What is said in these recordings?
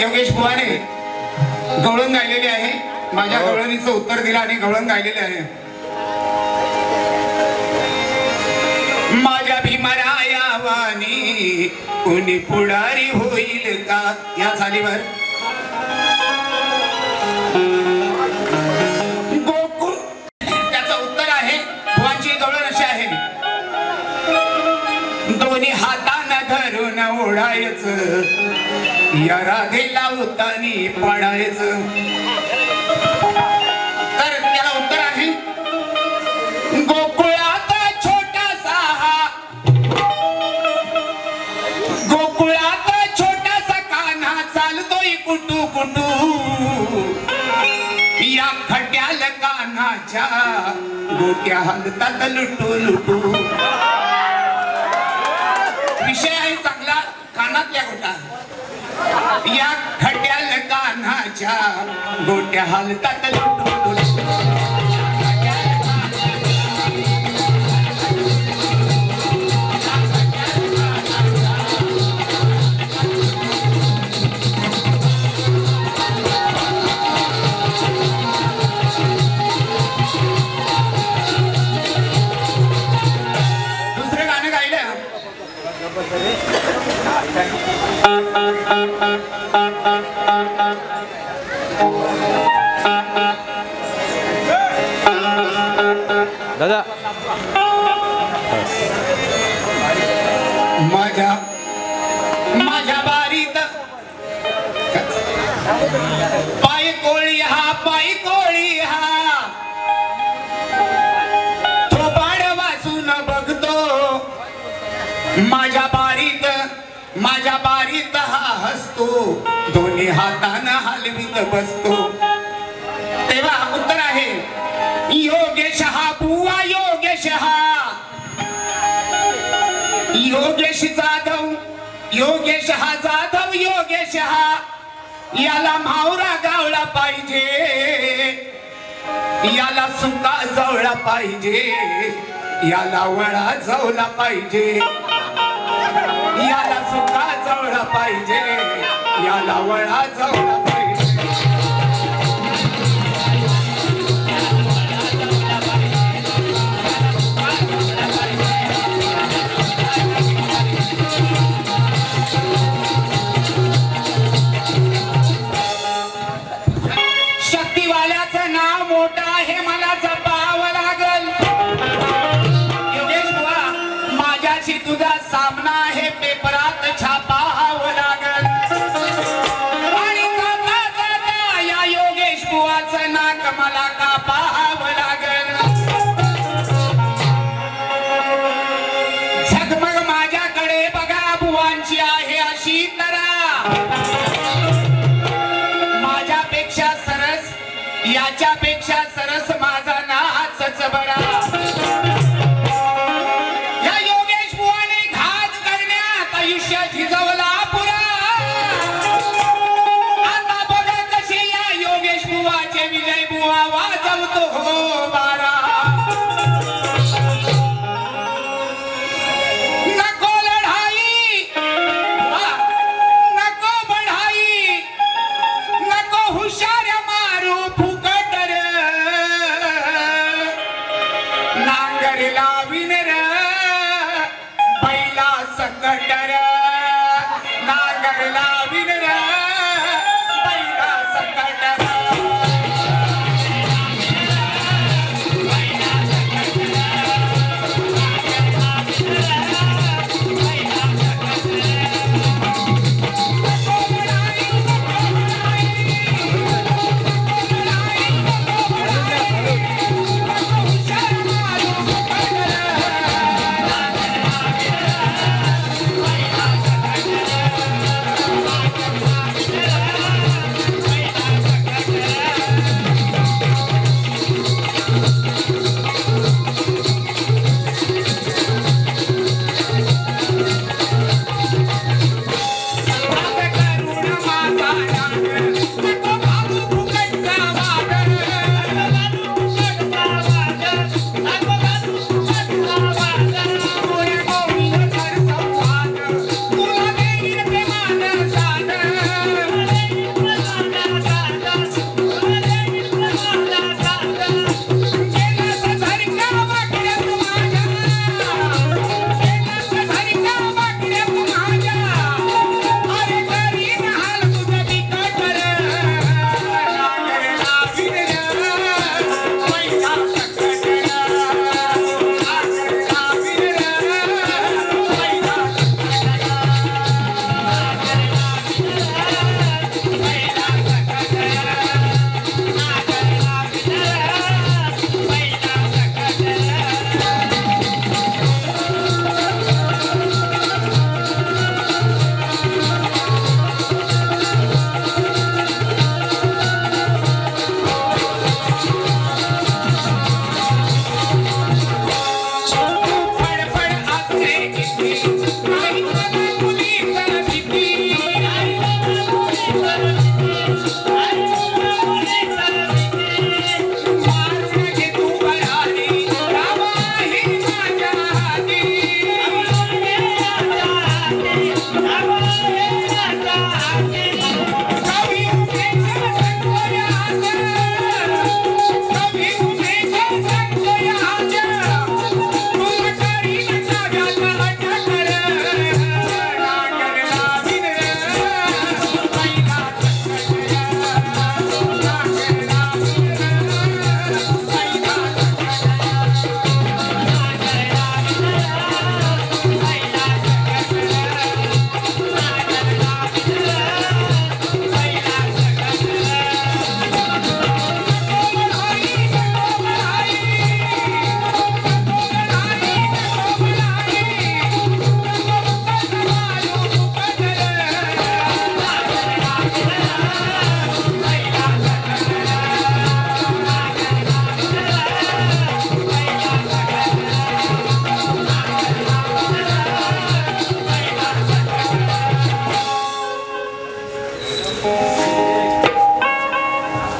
योगेश बुवाने गवळण गायलेली आहे. माझ्या गवळणीचं उत्तर दिलं आणि गवळण गायलेले आहे. माझ्या भीमरायावानी कोणी पुढारी होईल का या चालीवर गोकुळ त्याचं उत्तर आहे. बुवांची गवळण अशी आहे. दोन्ही हाताने धरून ओढायचं या राधेला उतानी पाडायचं. तर त्याला उत्तर आहे गोकुळात छोटासा कान्हा चालतोय कुटू कुटू या खड्याला कान्हाच्या गोट्या हलतात लुटू लुटू. विषय आहे चांगला कानातल्या गोटा. या खड्याला कान्हाच्या गोट्या हलतात लुटू लुटू. दुसरं गाणं गायलं दादा. माझ्या बारीत पाय कोळी हा थोबाड वाचून बघतो. माझ्या बारीत हा हसतो. दोन्ही हातानं हलवीत बसतो. तेव्हा उत्तर आहे योगेश हा बुवा. योगेश हा जाधव योगेश हा याला म्हावरा गावला पाहिजे. याला सुका जवळा पाहिजे. याला वळा जवला पाहिजे. याला सुका जवळा पाहिजे. याला वळा जवला पाहिजे. शक्तिवाल्याचं नाव मोठं आहे मला जपावं लागल. योगेश बुवा माझ्याशी तुझा सामना आहे पेपरात छापावं लागल. आणि जाता जाता या योगेश बुवाचं नाक मला कापावं लागल. झगमग माझ्याकडे बघा बुवांची आहे अशी तरा. माझ्यापेक्षा सरस याच्यापेक्षा सरस माझा नाचच बरा. या योगेश बुवाने घात करण्यात आयुष्य झिजवला पुरा. आता बघा कसे या योगेश बुवाचे विजय बुवा वाजवतो हो बारा. नको लढाई नको बढाई नको हुशार मारू फुकट र. नांगर लावीन र बैला सकट र.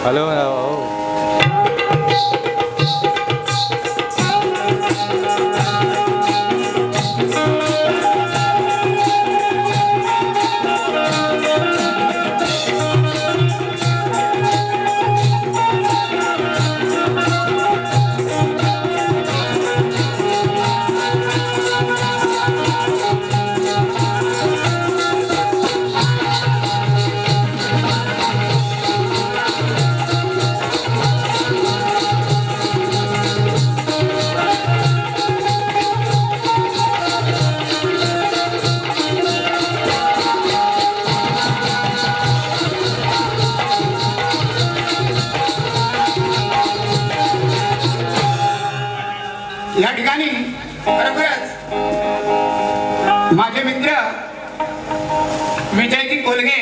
हॅलो हो. या ठिकाणी खरोखरच माझे मित्र विजयजी कोलगे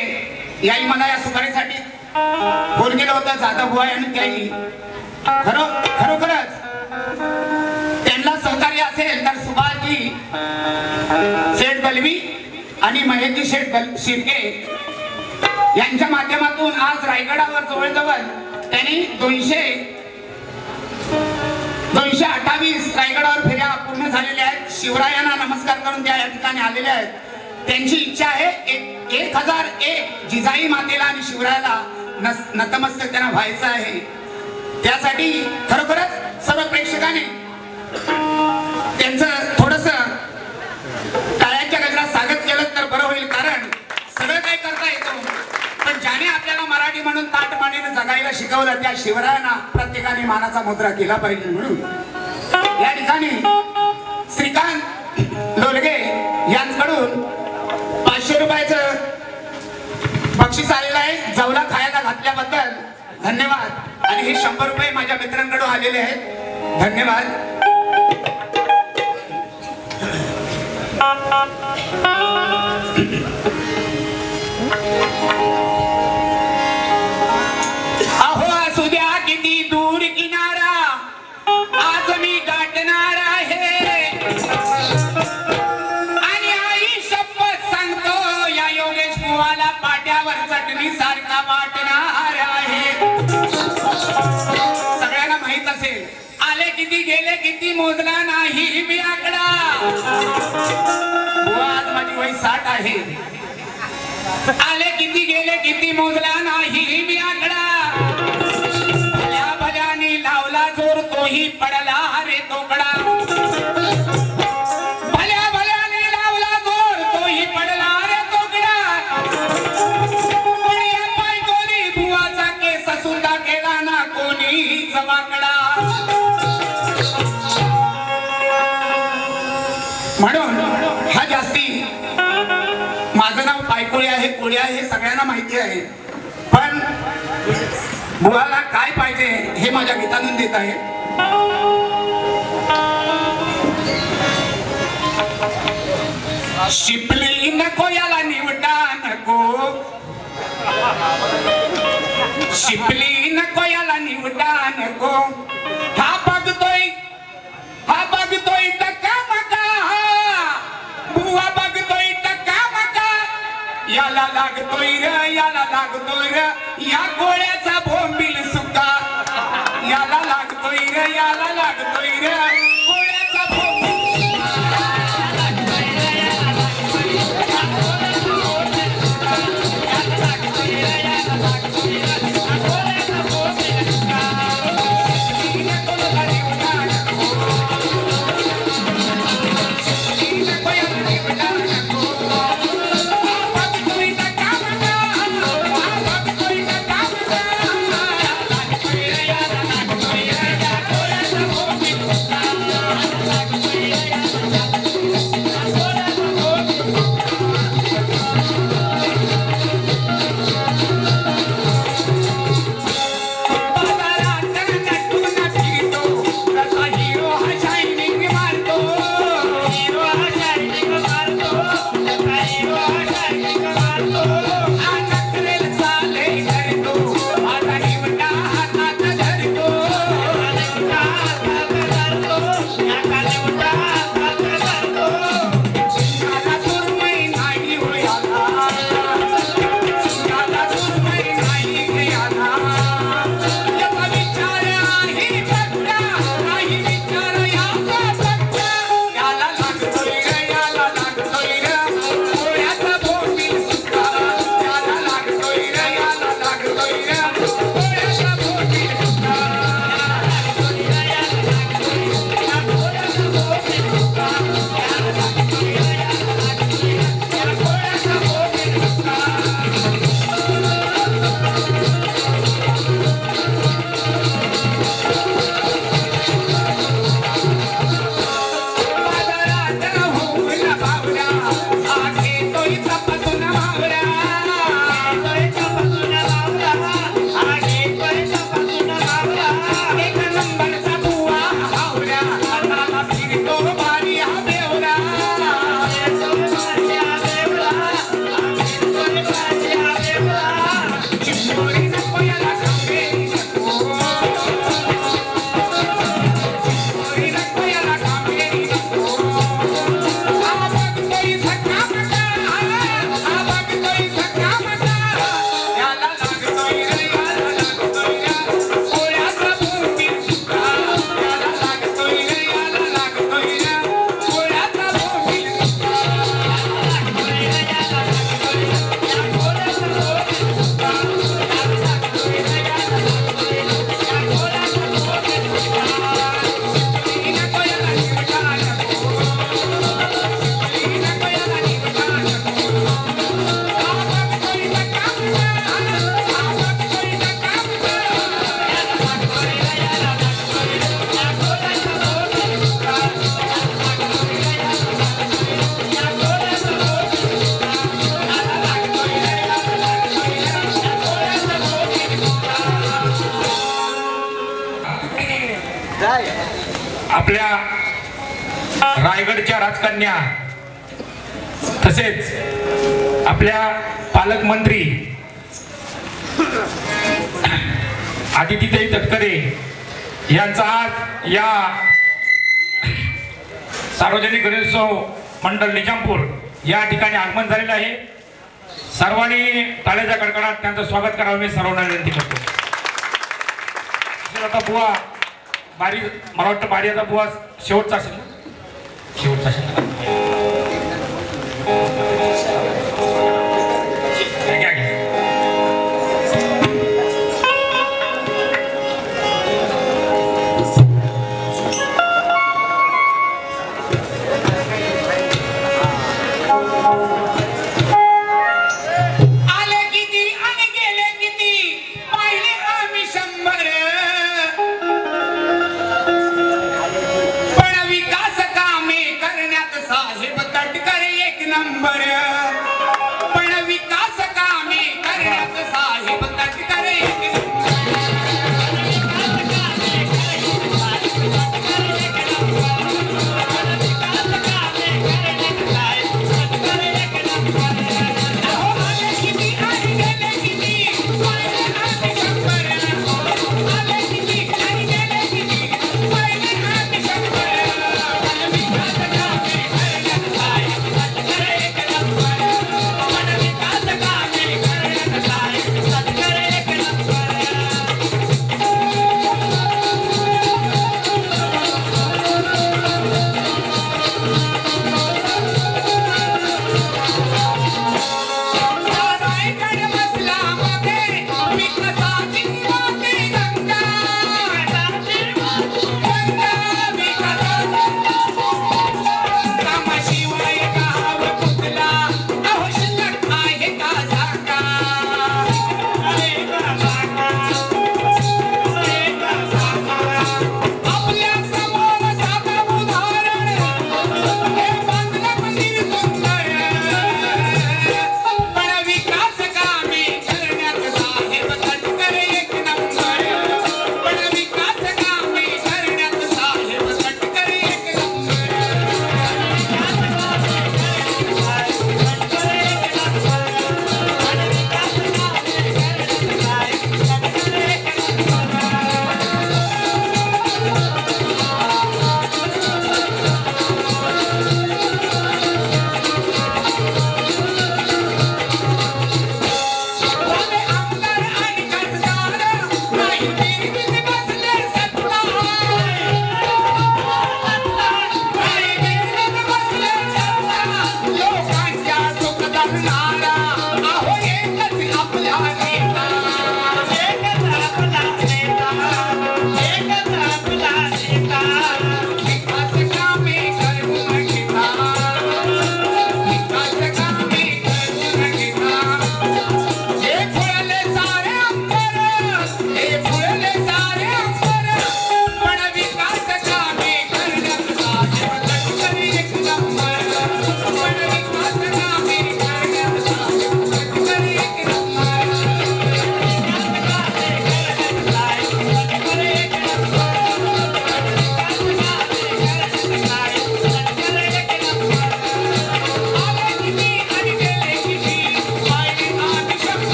याही मला या सुपारीसाठी फोन केला होता जाधव बुवा आणि त्याही खरोखरच त्यांना सहकार्य असेल तर सुभाषजी शेठ बलवी आणि महेशजी शेठ शिर्के यांच्या माध्यमातून आज रायगडावर जवळजवळ त्यांनी 228 रायगडावर फेऱ्या पूर्ण झालेल्या आहेत. शिवरायांना नमस्कार करून त्या या ठिकाणी आलेल्या आहेत. त्यांची इच्छा आहे 1001 जिजाई मातेला आणि शिवरायाला नतमस्तक त्यांना व्हायचं आहे. त्यासाठी खरोखरच सर्व प्रेक्षकांनी त्यांचं थोडस टाळ्यांच्या गजरात स्वागत केलं तर बरं होईल, कारण सगळं काही करता येतो पण ज्याने आपल्याला मराठी म्हणून ताटमानेने जगायला शिकवलं त्या शिवरायांना प्रत्येकाने मानाचा मुद्रा केला पाहिजे. म्हणून या ठिकाणी श्रीकांत लोलगे यांच्याकडून 500 रुपयाचं बक्षीस आलेलं आहे. जवला खायला घातल्याबद्दल धन्यवाद. आणि हे 100 रुपये माझ्या मित्रांकडून आलेले आहेत. धन्यवाद. अहो असू द्या किती दूर किनारा आज मी गाठणार आहे आणि आई शपथ सांगतो या योगेश बुवाला पाट्यावर चटणी सारखा वाटणार आहे. सगळ्यांना माहित असेल आले किती गेले किती मोजला नाही मी आकडा. बुवा आज माझी वय 60 आहे. आले किती गेले किती मोजला नाही मी आकडा. भल्या भल्याने लावला जोर तोही पडला रे तोकडा. भल्या भल्याने लावला जोर तोही पडला रे तोकडा. पण या बायकोनी बुवाचा केस सुद्धा केला ना कोणी जवाकडा. म्हणून हा जास्ती माझं नाव पायकोळी आहे, कोळी आहे हे सगळ्यांना माहिती आहे. पण बुवाला काय पाहिजे हे माझ्या गीतातून देत आहे. शिपली नको याला निवटा नको. शिपली नको याला निवटा नको. हा बघतोय टक्का मका. बुवा बघतोय टक्का मका. याला लागतोय र या गोळ्याचा भोंबील सुका. याला लागतोय र गोळ्याचा भोंबील. आपल्या रायगडच्या राजकन्या तसेच आपल्या पालकमंत्री आदितीताई तटकरे यांचा आज या सार्वजनिक गणेशोत्सव मंडळ निजामपूर या ठिकाणी आगमन झालेलं आहे. सर्वांनी टाळ्याच्या कडकडात त्यांचं स्वागत करावं मी सर्वांना विनंती करतो. आता बुवा बारी मला वाटतं बारी आता बुवा शेवटचा असेल शेवटचा असेल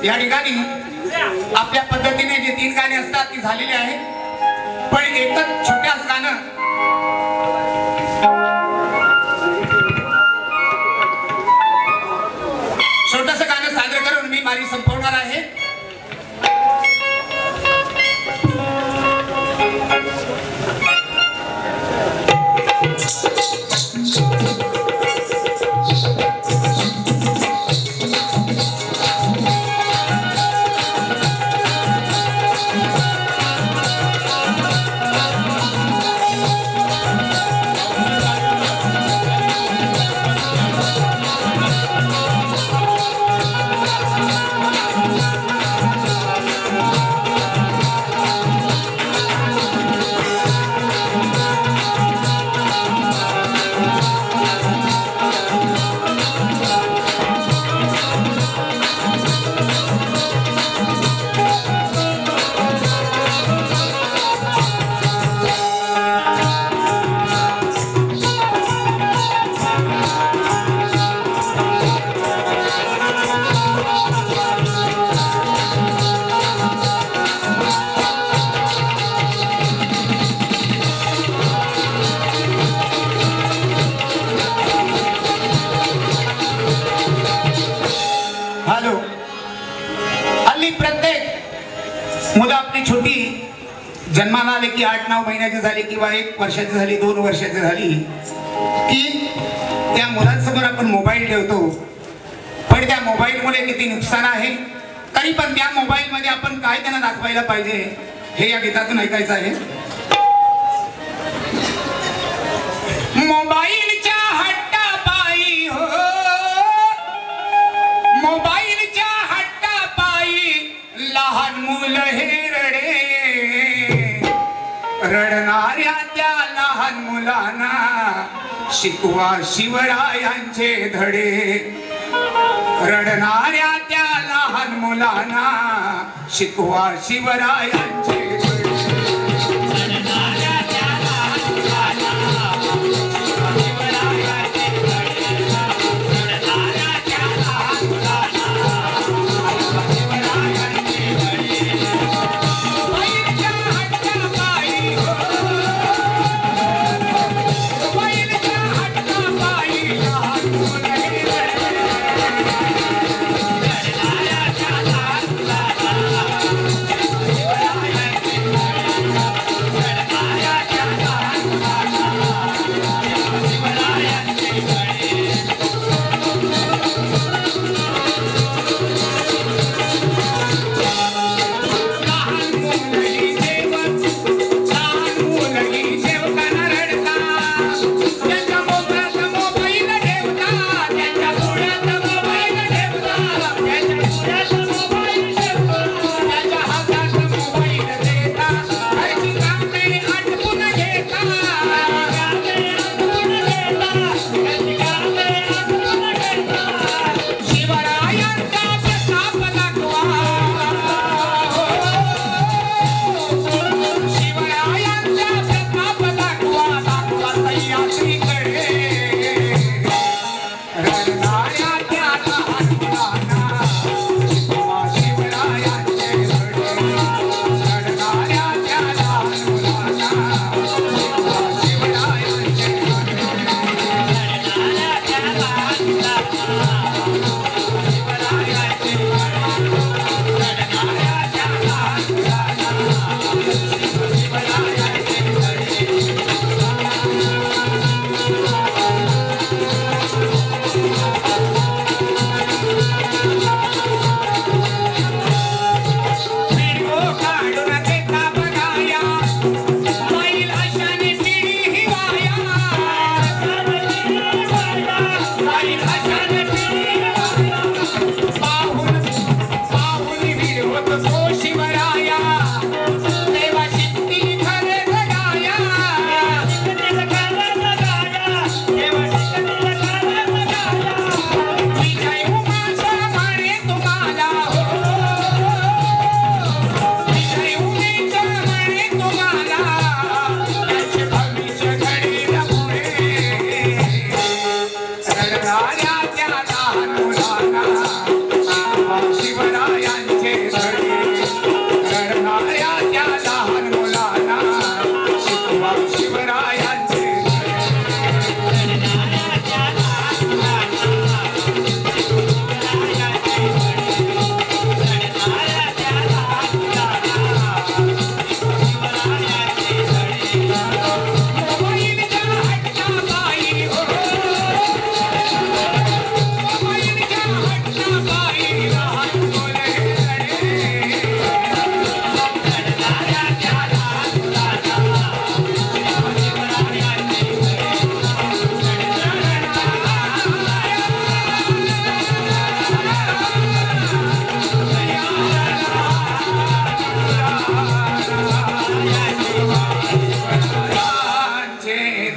या ठिकाणी आपल्या पद्धतीने जे 3 गाणे असतात ती झालेली आहे. पण एकच छोट्याच गाणं छोटस गाणं सादर करून मी माझी संपवणार आहे. जन्माला आले की 8-9 महिन्याची झाली किंवा 1 वर्षाची झाली, 2 वर्षाची झाली की त्या मुलांसमोर आपण मोबाईल ठेवतो. पण त्या मोबाईलमुळे किती नुकसान आहे, तरी पण त्या मोबाईलमध्ये आपण काय त्यांना दाखवायला पाहिजे हे या गीतातून ऐकायचं आहे. मोबाईलच्या हट्टापायी हो, मोबाईलच्या हट्टापायी लहान मुलं हे रडे. रडणाऱ्या त्या लहान मुलांना शिकवा शिवरायांचे धडे. रडणाऱ्या त्या लहान मुलांना शिकवा शिवरायांचे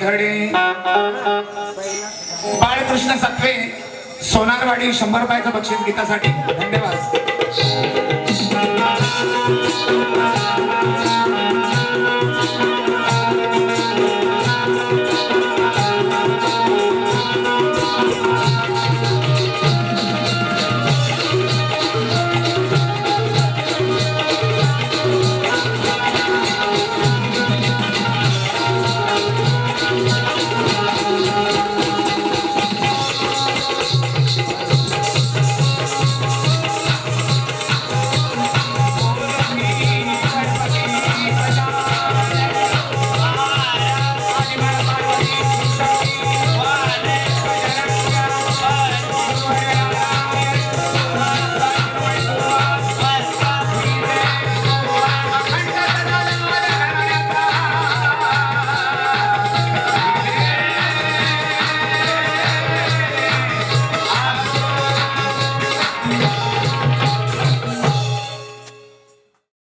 धडे. बाळकृष्ण सत्वे सोनारवाडी 100 रुपयाचं बक्षीस गीतासाठी. धन्यवाद.